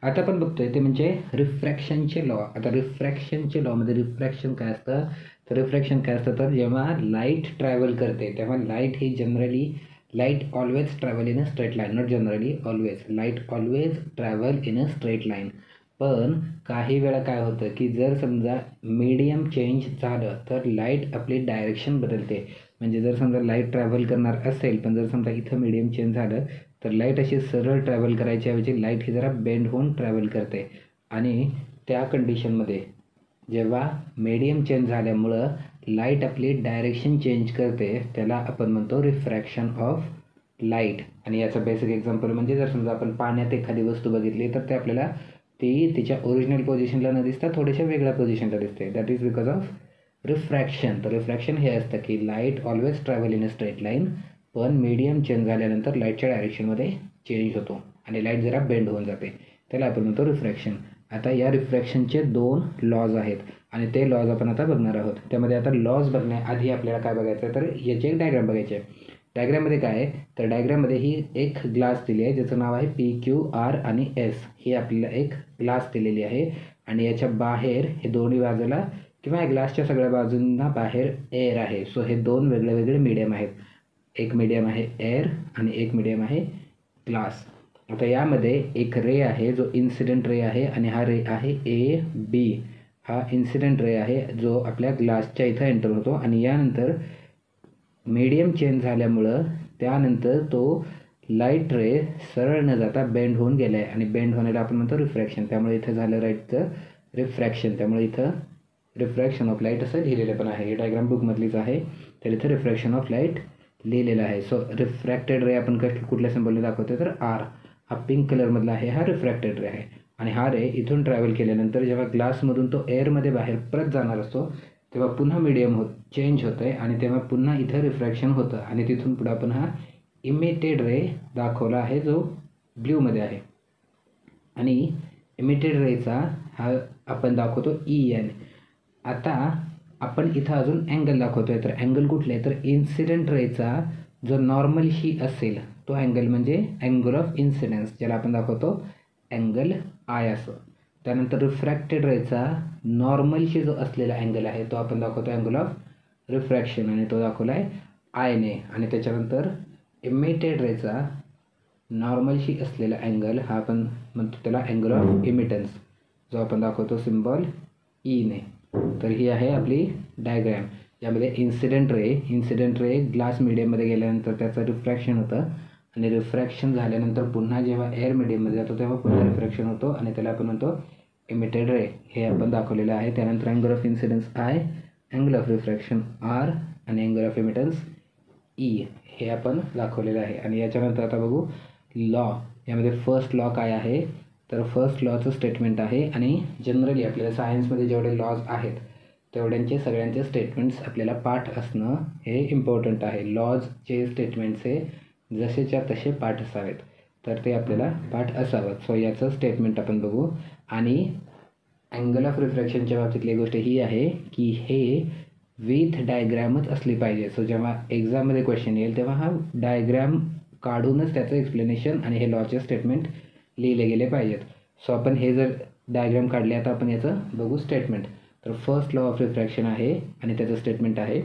आता आपण बघतोय ते म्हणजे रिफ्रॅक्शनचे लॉ. आता रिफ्रॅक्शनचे लॉमध्ये रिफ्रॅक्शन काय असतं, तर रिफ्रॅक्शन काय असतं, तर जेव्हा लाईट ट्रॅव्हल करते तेव्हा light he generally light always travel in a straight line, not generally, always light always travel in a straight line. पण काही वेळा काय होतं की जर समजा मीडियम चेंज झालं तर लाईट आपली डायरेक्शन बदलते. म्हणजे जर समजा लाईट ट्रॅव्हल करणार असेल पण जर समजा इथं मीडियम चेंज झालं तर लाईट अशी सरळ ट्रॅव्हल करायच्या ऐवजी लाईट ही जरा बेंड होऊन ट्रॅव्हल करते. आणि त्या कंडिशनमध्ये जेव्हा मीडियम चेंज झाल्यामुळं लाईट आपली डायरेक्शन चेंज करते त्याला आपण म्हणतो रिफ्रॅक्शन ऑफ लाईट. आणि याचं बेसिक एक्झाम्पल म्हणजे जर समजा आपण पाण्यात एखादी वस्तू बघितली तर ते आपल्याला ती तिच्या ओरिजिनल पोझिशनला न दिसता थोड्याशा वेगळ्या पोझिशनला दिसते. That is because of refraction. तर रिफ्रॅक्शन हे असतं की light always travel in a straight line, पण मीडियम चेंज झाल्यानंतर लाईटच्या डायरेक्शनमध्ये चेंज होतो आणि लाईट जरा बेंड होऊन जाते, त्याला आपण म्हणतो रिफ्रॅक्शन. आता या रिफ्रॅक्शनचे 2 लॉज आहेत आणि ते लॉज आपण आता बघणार आहोत. त्यामध्ये आता लॉज बघण्याआधी आपल्याला काय बघायचं आहे, तर याची एक डायग्राम बघायची आहे. डायग्राममध्ये काय आहे, तर डायग्राममध्ये ही एक ग्लास दिली आहे ज्याचं नाव आहे PQR आणि S. ही आपल्याला एक ग्लास दिलेली आहे आणि याच्या बाहेर हे दोन्ही बाजूला किंवा या ग्लासच्या सगळ्या बाजूंना बाहेर एअर आहे. सो हे 2 वेगळे वेगळे मीडियम आहेत. एक मीडियम आहे एअर आणि एक मीडियम आहे ग्लास. आता यामध्ये एक रे आहे जो इन्सिडेंट रे आहे आणि हा रे आहे AB. हा इन्सिडेंट रे आहे जो आपल्या ग्लासच्या इथं एंटर होतो आणि यानंतर मीडियम चेंज झाल्यामुळं त्यानंतर तो लाईट रे सरळ न जाता बेंड होऊन गेला आहे आणि बेंड होण्याला आपण म्हणतो रिफ्रॅक्शन. त्यामुळे इथं झालं राईटचं रिफ्रॅक्शन. त्यामुळे इथं रिफ्रॅक्शन ऑफ लाईट असं लिहिलेलं पण आहे. ही डायग्राम बुकमधलीच आहे, तर इथं रिफ्रॅक्शन ऑफ लाईट लिहिलेलं आहे. सो रिफ्रॅक्टेड रे आपण कुठल्या सिम्बॉलने दाखवतो, तर R. हा पिंक कलरमधला आहे, हा रिफ्रॅक्टेड रे आहे. आणि हा रे इथून ट्रॅव्हल केल्यानंतर जेव्हा ग्लासमधून तो एअरमध्ये बाहेर परत जाणार असतो तेव्हा पुन्हा मीडियम चेंज होतं आहे आणि तेव्हा पुन्हा इथं रिफ्रॅक्शन होतं आणि तिथून पुढं आपण हा इमिटेड रे दाखवला आहे जो ब्ल्यूमध्ये आहे. आणि इमिटेड रेचा हा आपण दाखवतो EN. आता आपण इथं अजून अँगल दाखवतो आहे, तर अँगल कुठले, तर इन्सिडेंट रेचा जो नॉर्मलशी असेल तो अँगल म्हणजे अँगल ऑफ इन्सिडेन्स, ज्याला आपण दाखवतो अँगल I असं. त्यानंतर रिफ्रॅक्टेड रेचा नॉर्मलशी जो असलेला अँगल आहे तो आपण दाखवतो अँगल ऑफ रिफ्रॅक्शन आणि तो दाखवला आहे आयने. आणि त्याच्यानंतर इमिटेड रेचा नॉर्मलशी असलेला अँगल हा आपण म्हणतो त्याला अँगल ऑफ इमिटन्स, जो आपण दाखवतो सिम्बॉल ईने. तर ही आहे आपली डायग्रॅम. यामध्ये इन्सिडेंट रे ग्लास मीडियममध्ये गेल्यानंतर त्याचं रिफ्रॅक्शन होतं आणि रिफ्रॅक्शन झाल्यानंतर पुन्हा जेव्हा एअर मीडियममध्ये जातो तेव्हा पुन्हा रिफ्रॅक्शन होतो आणि त्याला आपण म्हणतो इमिटेड रे. हे आपण दाखवलेलं आहे. त्यानंतर angle of incidence I, angle of refraction R आणि अँगल ऑफ इमिटन्स E हे आपण दाखवलेलं आहे. आणि याच्यानंतर आता बघू लॉ. यामध्ये फर्स्ट लॉ काय आहे, तर फर्स्ट लॉचं स्टेटमेंट आहे आणि जनरली आपल्याला सायन्समध्ये जेवढे लॉज आहेत तेवढ्यांचे सगळ्यांचे स्टेटमेंट्स आपल्याला पाठ असणं हे इम्पॉर्टंट आहे. लॉजचे स्टेटमेंट्स हे जसेच्या तसे पाठ असावेत, तर ते आपल्याला पाठ असावं. सो याचं स्टेटमेंट आपण बघू. आणि अँगल ऑफ रिफ्रॅक्शनच्या बाबतीतली गोष्ट ही आहे की हे विथ डायग्रॅमच असली पाहिजे. सो जेव्हा एक्झाममध्ये क्वेश्चन येईल तेव्हा हा डायग्रॅम काढूनच त्याचं एक्सप्लेनेशन आणि हे लॉचे स्टेटमेंट लिहिले गेले पाहिजेत. सो आपण हे जर डायग्रॅम काढले आता आपण याचं बघू स्टेटमेंट. तर फर्स्ट लॉ ऑफ रिफ्रॅक्शन आहे आणि त्याचं स्टेटमेंट आहे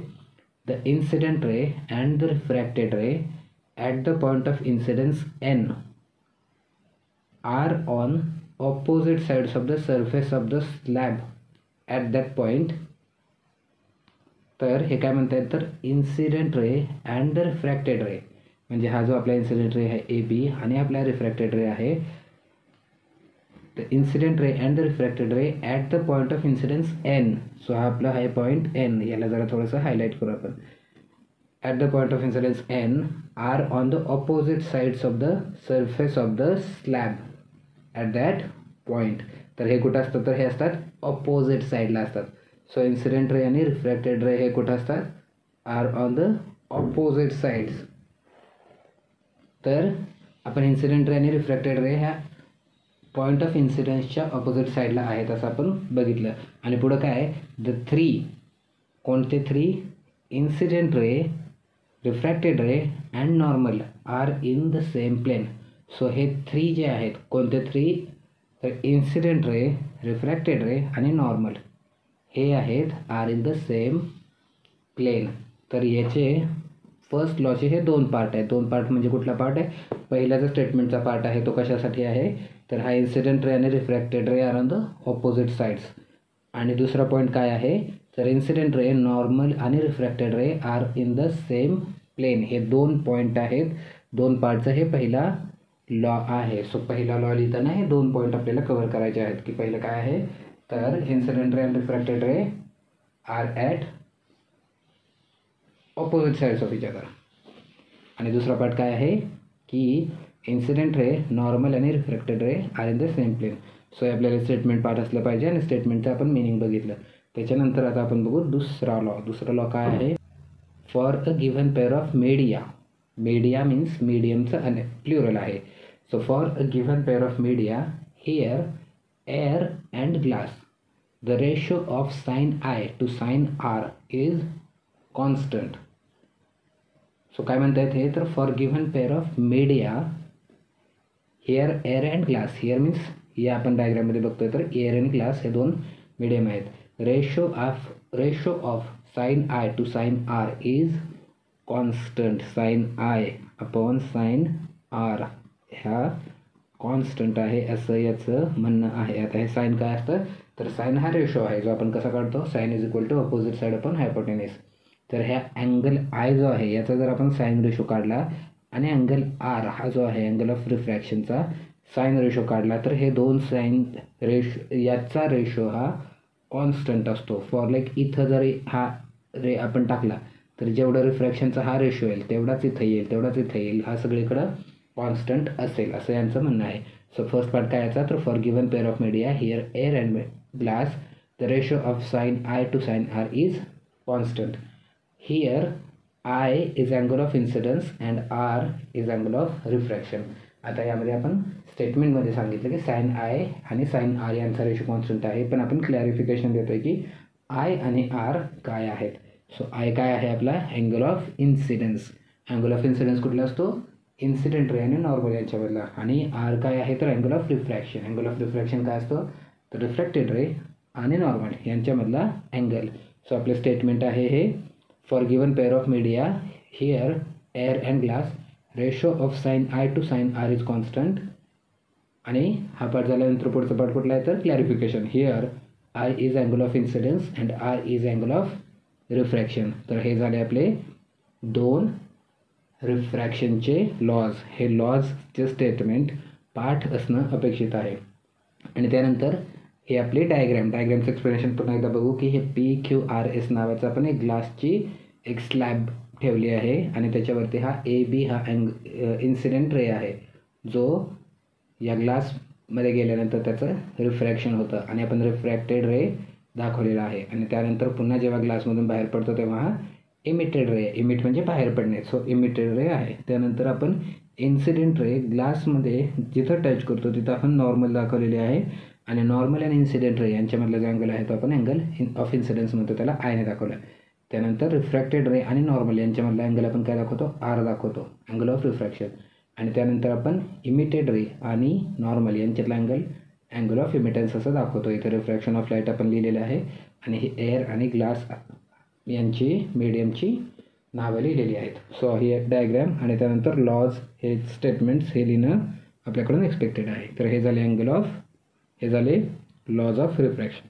the incident ray and the refracted ray at the point of incidence N are on opposite sides of the surface of the slab at that point. तर हे काय म्हणतात, तर incident ray and the refracted ray म्हणजे हा जो आपला incident ray आहे AB आणि आपला रिफ्रॅक्टेड रे आहे the incident ray and the refracted ray at the point of incidence N. So हा आपला आहे पॉईंट N. याला जरा थोडंसं हायलाईट करू आपण. At the point of incidence N are on the opposite sides of the surface of the slab at that point. तर हे कुठं असतं, तर हे असतात ऑपोजिट साईडला असतात. सो इन्सिडेंट रे आणि रिफ्रॅक्टेड रे हे कुठं असतात, are on the opposite sides. तर आपण इन्सिडेंट रे आणि रिफ्रॅक्टेड रे ह्या पॉईंट ऑफ इन्सिडन्सच्या ऑपोजिट साईडला आहेत असं आपण बघितलं. आणि पुढं काय, द 3 कोणते 3, incident ray, refracted ray and normal are in the same plane. So हे 3 जे आहेत कोणते 3, तर इन्सिडेंट रे, रिफ्रॅक्टेड रे आणि नॉर्मल हे आहेत are in the same plane. तर याचे फर्स्ट लॉचे हे दोन पार्ट आहेत. दोन पार्ट म्हणजे कुठला पार्ट आहे? पहिला जो स्टेटमेंटचा पार्ट आहे तो कशासाठी आहे? तर हा इन्सिडेंट रे आणि refracted ray are on the opposite sides. आणि दुसरा पॉईंट काय आहे? तर इन्सिडेंट रे, नॉर्मल आणि refracted ray are in the same plane. हे दोन पॉईंट आहेत. दोन पार्टचं हे पहिला लॉ आहे. सो पहिला लॉ लिहिताना हे दोन पॉईंट आपल्याला कव्हर करायचे आहेत की पहिलं काय आहे? तर इन्सिडेंट रे आणि refracted ray are at opposite sides of each other. आणि दुसरा पार्ट काय आहे की इन्सिडेंट रे, नॉर्मल आणि refracted ray are in the same plane. So आपल्याला स्टेटमेंट पार्ट असलं पाहिजे आणि स्टेटमेंटचं आपण मिनिंग बघितलं. त्याच्यानंतर आता आपण बघू दुसरा लॉ. दुसरा लॉ काय आहे? For a given pair of media. Media means मीडियमचं प्लुरल आहे. So for a given pair of media here air and glass the ratio of sine I to sine R is constant. So काय म्हणता येते? तर for given pair of media here air and glass. Here means या आपण डायग्राममध्ये बघतोय तर air आणि ग्लास हे दोन मीडियम आहेत. Ratio of sine I to sine R is constant. Sine I upon sine R ह्या कॉन्स्टंट आहे असं याचं म्हणणं आहे. आता हे साइन काय असतं? तर साइन हा रेशो आहे जो आपण कसा काढतो? Sine is equal to opposite side upon hypotenuse. तर ह्या अँगल आय जो आहे याचा जर आपण साइन रेशो काढला आणि अँगल आर हा जो आहे अँगल ऑफ रिफ्रॅक्शनचा साइन रेशो काढला तर हे दोन साइन याचा रेशो हा कॉन्स्टंट असतो. फॉर लाईक इथं जरी हा रे आपण टाकला तर जेवढं रिफ्रॅक्शनचा हा रेशो येईल तेवढाच इथं येईल, तेवढाच इथं येईल, हा सगळीकडं कॉन्स्टंट असेल असं यांचं म्हणणं आहे. सो फर्स्ट पार्ट काय याचा? तर for given pair of media here air and glass the ratio of sine I to sine R is constant. Here I is angle of incidence and R is angle of refraction. आता यामध्ये आपण स्टेटमेंटमध्ये सांगितलं की sine I आणि sine R यांचा ratio constant आहे. पण आपण क्लॅरिफिकेशन देतो आहे की आय आणि आर काय आहेत. सो आय काय आहे आपला? Angle of incidence. Angle of incidence कुठला असतो? इन्सिडेंट रे आणि नॉर्मल यांच्यामधला. आणि आर काय आहे? तर angle of refraction. Angle of refraction काय असतं? तर रिफ्रॅक्टेड रे आणि नॉर्मल यांच्यामधला अँगल. सो आपलं स्टेटमेंट आहे हे for given pair of media here air and glass ratio of sine I to sine R is constant. आणि हा पार्ट झाल्यानंतर पुढचा पार्ट कुठला आहे? तर clarification. Here I is angle of incidence and R is angle of refraction. तर हे झाले आपले दोन रिफ्रॅक्शनचे लॉज. हे लॉजचे स्टेटमेंट पाठ असणं अपेक्षित आहे. आणि त्यानंतर हे आपले डायग्रॅमचं एक्सप्लेनेशन पुन्हा एकदा बघू की हे PQRS नावाचं आपण एक ग्लासची एक स्लॅब ठेवली आहे आणि त्याच्यावरती हा AB हा इन्सिडेंट रे आहे जो या ग्लासमध्ये गेल्यानंतर त्याचं रिफ्रॅक्शन होतं आणि आपण रिफ्रॅक्टेड रे दाखवलेला आहे. आणि त्यानंतर पुन्हा जेव्हा ग्लासमधून बाहेर पडतो तेव्हा हा इमिटेड रे, इमिट म्हणजे बाहेर पडणे, सो इमिटेड रे आहे. त्यानंतर आपण इन्सिडेंट रे ग्लासमध्ये जिथं टच करतो तिथं आपण नॉर्मल दाखवलेले आहे आणि नॉर्मल आणि इन्सिडेंट रे यांच्यामधला जो अँगल आहे तो आपण अँगल ऑफ इन्सिडन्स म्हणतो, त्याला आयने दाखवला. त्यानंतर रिफ्रॅक्टेड रे आणि नॉर्मल यांच्यामधला अँगल आपण काय दाखवतो? आर दाखवतो, अँगल ऑफ रिफ्रॅक्शन. आणि त्यानंतर आपण इमिटेड रे आणि नॉर्मल यांच्यातला अँगल ऑफ इमिटन्स असं दाखवतो. इथे रिफ्रॅक्शन ऑफ लाईट आपण लिहिलेलं आहे आणि हे एअर आणि ग्लास यांची मीडियमची नावं लिहिलेली आहेत. सो ही एक डायग्रॅम आणि त्यानंतर लॉज हे स्टेटमेंट्स हे लिहिणं आपल्याकडून एक्सपेक्टेड आहे. तर हे झाले लॉज ऑफ रिफ्रॅक्शन.